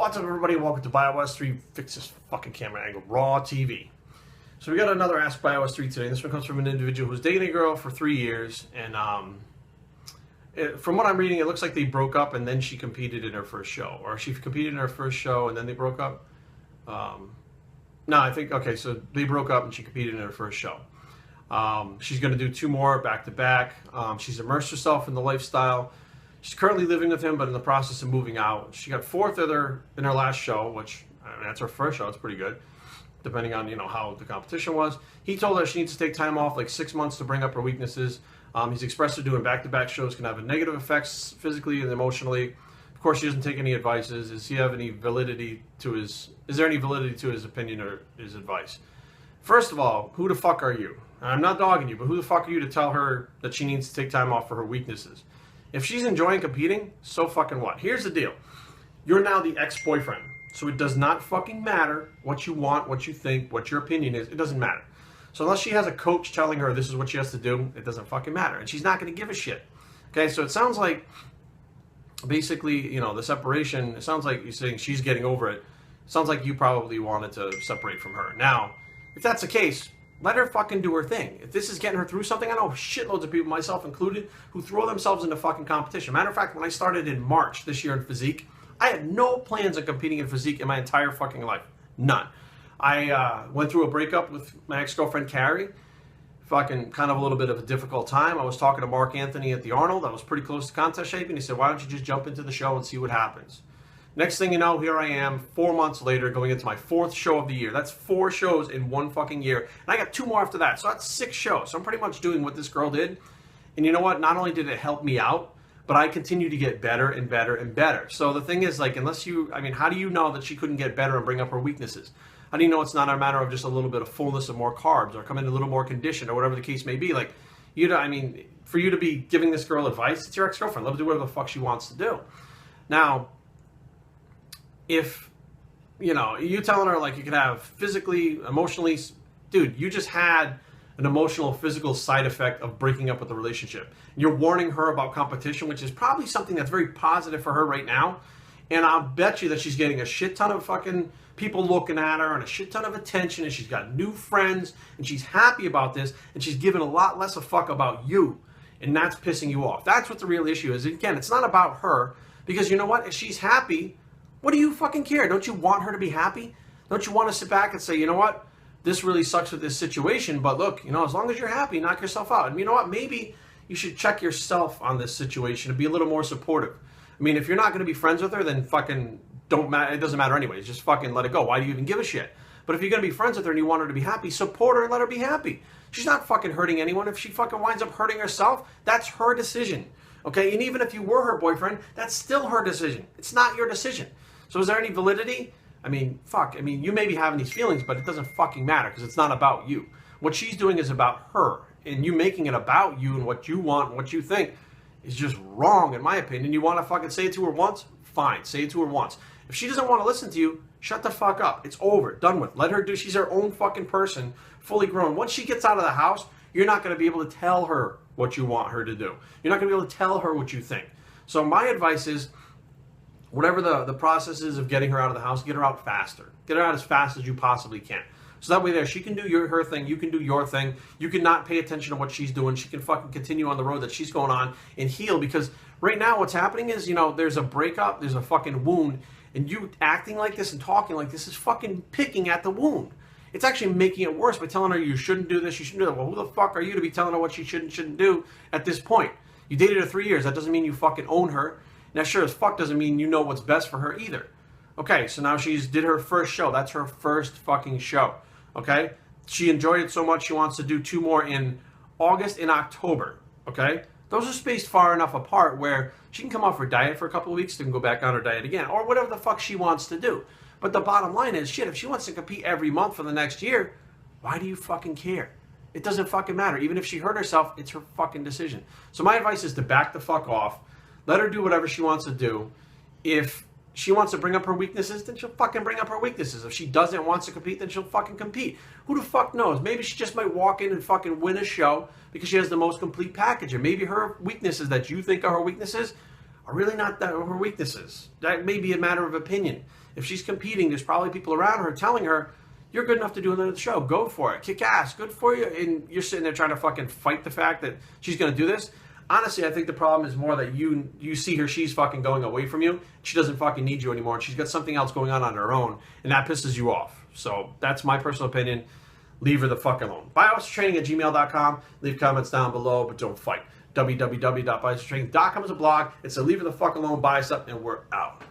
What's up, everybody? Welcome to BioS3. Fix this fucking camera angle. Raw TV. So we got another Ask BioS3 today. This one comes from an individual who's dating a girl for 3 years, and from what I'm reading, it looks like they broke up and then she competed in her first show, or she competed in her first show and then they broke up. No, I think okay. So they broke up and she competed in her first show. She's going to do 2 more back to back. She's immersed herself in the lifestyle. She's currently living with him, but in the process of moving out. She got 4th in her last show, which I mean, that's her first show. It's pretty good, depending on how the competition was. He told her she needs to take time off, like 6 months, to bring up her weaknesses. He's expressed that doing back-to-back shows can have a negative effects physically and emotionally. Of course, she doesn't take any advices. Does he have any validity to his? Is there any validity to his opinion or his advice? First of all, who the fuck are you? I'm not dogging you, but who the fuck are you to tell her that she needs to take time off for her weaknesses? If she's enjoying competing, so fucking what? Here's the deal. You're now the ex-boyfriend. So it does not fucking matter what you want, what you think, what your opinion is. It doesn't matter. So unless she has a coach telling her this is what she has to do, it doesn't fucking matter. And she's not going to give a shit. Okay, so it sounds like, basically, the separation, it sounds like you're saying she's getting over it. It sounds like you probably wanted to separate from her. Now, if that's the case, let her fucking do her thing. If this is getting her through something, I know shitloads of people, myself included, who throw themselves into fucking competition. Matter of fact, when I started in March this year in physique, I had no plans of competing in physique in my entire fucking life. None. I went through a breakup with my ex-girlfriend, Carrie. Fucking kind of a little bit of a difficult time. I was talking to Mark Anthony at the Arnold. I was pretty close to contest shaping. He said, why don't you just jump into the show and see what happens? Next thing you know, here I am 4 months later going into my 4th show of the year. That's 4 shows in 1 fucking year. And I got 2 more after that. So that's 6 shows. So I'm pretty much doing what this girl did. And you know what? Not only did it help me out, but I continue to get better and better and better. So the thing is, like, how do you know that she couldn't get better and bring up her weaknesses? How do you know it's not a matter of just a little bit of fullness of more carbs or come in a little more conditioned or whatever the case may be? Like, for you to be giving this girl advice, it's your ex-girlfriend. Let her do whatever the fuck she wants to do. Now, if, you telling her, like, you could have physically, emotionally, dude, you just had an emotional, physical side effect of breaking up with the relationship. You're warning her about competition, which is probably something that's very positive for her right now. And I'll bet you that she's getting a shit ton of fucking people looking at her and a shit ton of attention, and she's got new friends, and she's happy about this, and she's giving a lot less a fuck about you. And that's pissing you off. That's what the real issue is. Again, it's not about her, because you know what? If she's happy, what do you fucking care? Don't you want her to be happy? Don't you want to sit back and say, you know what? This really sucks with this situation, but look, as long as you're happy, knock yourself out. And you know what? Maybe you should check yourself on this situation and be a little more supportive. I mean, if you're not going to be friends with her, then fucking don't matter. It doesn't matter anyways. Just fucking let it go. Why do you even give a shit? But if you're going to be friends with her and you want her to be happy, support her and let her be happy. She's not fucking hurting anyone. If she fucking winds up hurting herself, that's her decision. Okay? And even if you were her boyfriend, that's still her decision. It's not your decision. So is there any validity? I mean, fuck. I mean, you may be having these feelings, but it doesn't fucking matter because it's not about you. What she's doing is about her. And you making it about you and what you want and what you think is just wrong, in my opinion. You want to fucking say it to her once? Fine. Say it to her once. If she doesn't want to listen to you, shut the fuck up. It's over. Done with. Let her do. She's her own fucking person, fully grown. Once she gets out of the house, you're not going to be able to tell her what you want her to do. You're not going to be able to tell her what you think. So my advice is, whatever the process is of getting her out of the house, get her out faster. Get her out as fast as you possibly can. So that way she can do her thing, you can do your thing. You can not pay attention to what she's doing. She can fucking continue on the road that she's going on and heal. Because right now what's happening is, there's a breakup, there's a fucking wound, and you acting like this and talking like this is fucking picking at the wound. It's actually making it worse by telling her you shouldn't do this, you shouldn't do that. Well, who the fuck are you to be telling her what she should and shouldn't do at this point? You dated her 3 years. That doesn't mean you fucking own her. Now, sure as fuck doesn't mean you know what's best for her either. Okay, so now she did her first show. That's her first fucking show. Okay? She enjoyed it so much she wants to do 2 more in August and October. Okay? Those are spaced far enough apart where she can come off her diet for a couple of weeks and go back on her diet again. Or whatever the fuck she wants to do. But the bottom line is, shit, if she wants to compete every month for the next year, why do you fucking care? It doesn't fucking matter. Even if she hurt herself, it's her fucking decision. So my advice is to back the fuck off. Let her do whatever she wants to do. If she wants to bring up her weaknesses, then she'll fucking bring up her weaknesses. If she doesn't want to compete, then she'll fucking compete. Who the fuck knows? Maybe she just might walk in and fucking win a show because she has the most complete package. Or maybe her weaknesses that you think are her weaknesses are really not her weaknesses. That may be a matter of opinion. If she's competing, there's probably people around her telling her, you're good enough to do another show. Go for it. Kick ass. Good for you. And you're sitting there trying to fucking fight the fact that she's going to do this. Honestly, I think the problem is more that you see her, she's fucking going away from you. She doesn't fucking need you anymore. And she's got something else going on her own. And that pisses you off. So that's my personal opinion. Leave her the fuck alone. Bios3training@gmail.com. Leave comments down below, but don't fight. www.bios3training.com is a blog. It's a leave her the fuck alone, buy something, and we're out.